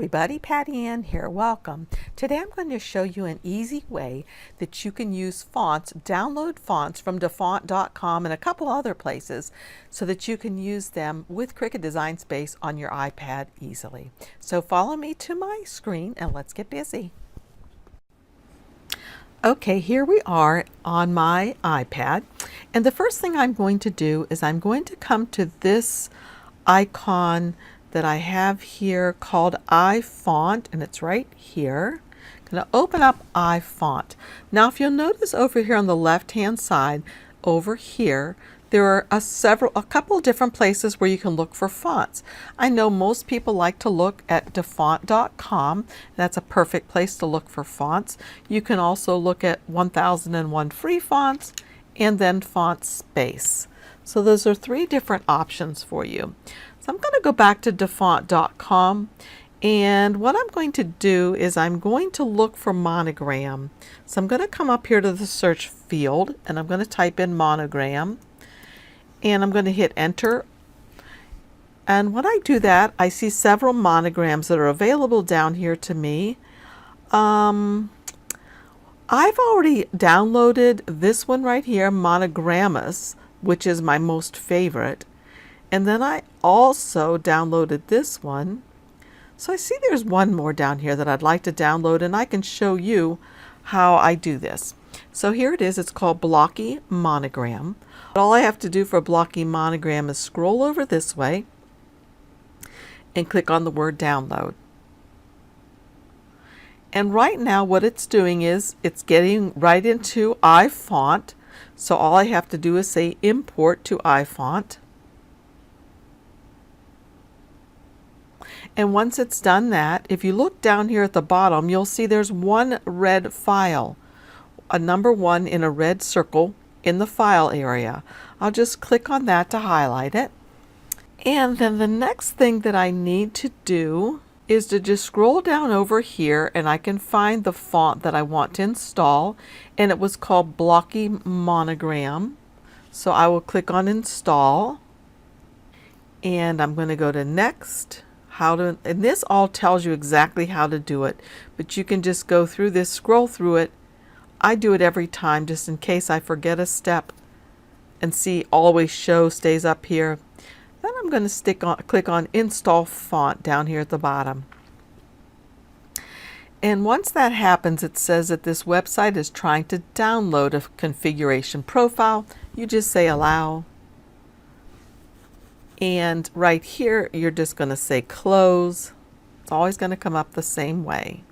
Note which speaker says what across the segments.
Speaker 1: everybody, Patty Ann here. Welcome. Today I'm going to show you an easy way that you can use fonts, download fonts from dafont.com and a couple other places so that you can use them with Cricut Design Space on your iPad easily. So follow me to my screen and let's get busy. Okay, here we are on my iPad, and the first thing I'm going to do is I'm going to come to this icon that I have here called iFont, and it's right here. I'm going to open up iFont. Now if you'll notice over here on the left hand side over here there are a couple different places where you can look for fonts. I know most people like to look at dafont.com. That's a perfect place to look for fonts. You can also look at 1001 free fonts and then font space. So those are three different options for you. So I'm going to go back to dafont.com, and what I'm going to do is I'm going to look for Monogram. So I'm going to come up here to the search field and I'm going to type in Monogram, and I'm going to hit enter. And when I do that, I see several monograms that are available down here to me. I've already downloaded this one right here, Monogrammus, which is my most favorite. And then I also downloaded this one. So I see there's one more down here that I'd like to download, and I can show you how I do this. So here it is. It's called Blocky Monogram. All I have to do for Blocky Monogram is scroll over this way and click on the word download. And right now what it's doing is it's getting right into iFont. So all I have to do is say import to iFont. And once it's done that, if you look down here at the bottom, you'll see there's one red file, a number 1 in a red circle in the file area. I'll just click on that to highlight it. And then the next thing that I need to do is to just scroll down over here, and I can find the font that I want to install, and it was called Blocky Monogram. So I will click on install, and I'm going to go to next. And this all tells you exactly how to do it, but you can just go through this, scroll through it. I do it every time just in case I forget a step, and see always show stays up here. Then I'm going to click on install font down here at the bottom. And once that happens, it says that this website is trying to download a configuration profile. You just say allow. And right here, you're just going to say close. It's always going to come up the same way.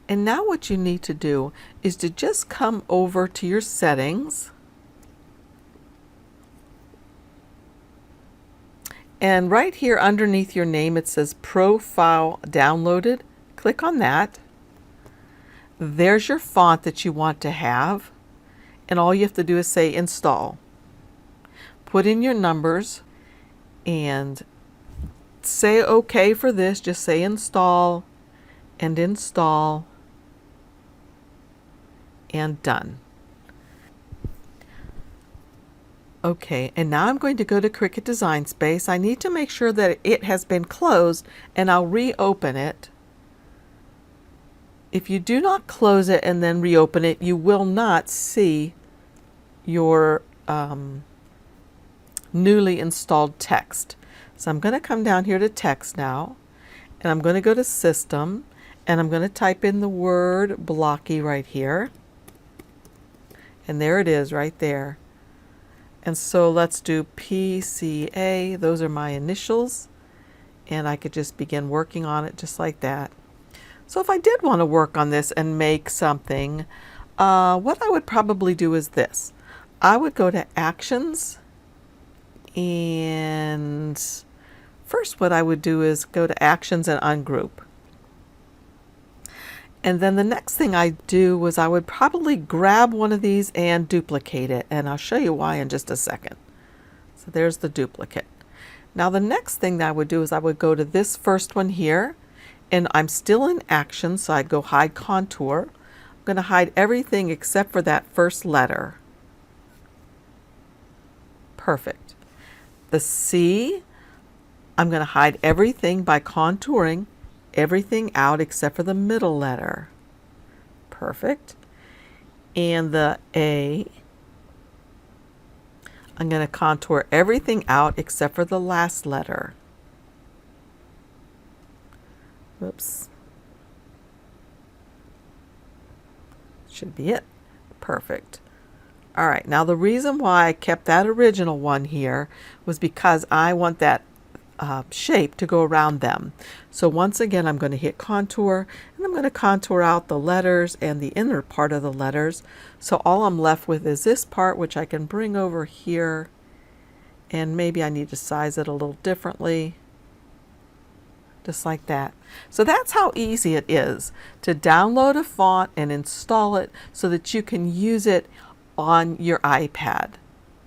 Speaker 1: And now what you need to do is to just come over to your settings. And right here underneath your name, it says Profile Downloaded. Click on that. There's your font that you want to have. And all you have to do is say install. Put in your numbers and say OK for this. Just say install and install and done. Okay, and now I'm going to go to Cricut Design Space. I need to make sure that it has been closed, and I'll reopen it. If you do not close it and then reopen it, you will not see your newly installed text. So I'm going to come down here to text now, and I'm going to go to system, and I'm going to type in the word blocky right here, and there it is right there. And so let's do PCA. Those are my initials, and I could just begin working on it just like that. So if I did want to work on this and make something, what I would probably do is this. I would go to Actions, and first what I would do is go to Actions and Ungroup. And then the next thing I do was I would probably grab one of these and duplicate it, and I'll show you why in just a second. So there's the duplicate. Now the next thing that I would do is I would go to this first one here, and I'm still in Action, so I'd go Hide Contour. I'm going to hide everything except for that first letter. Perfect. The C, I'm going to hide everything by contouring everything out except for the middle letter. Perfect. And the A, I'm going to contour everything out except for the last letter. Whoops. Should be it. Perfect. All right, now the reason why I kept that original one here was because I want that shape to go around them. So once again, I'm going to hit contour, and I'm going to contour out the letters and the inner part of the letters. So all I'm left with is this part, which I can bring over here, and maybe I need to size it a little differently, just like that. So that's how easy it is to download a font and install it so that you can use it on your iPad.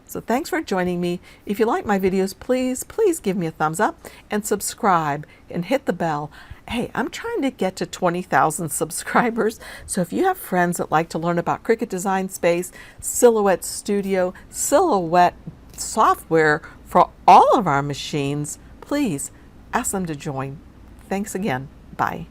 Speaker 1: So thanks for joining me. If you like my videos, please give me a thumbs up and subscribe and hit the bell. Hey, I'm trying to get to 20,000 subscribers. So if you have friends that like to learn about Cricut Design Space, Silhouette Studio, Silhouette software for all of our machines, please ask them to join. Thanks again. Bye.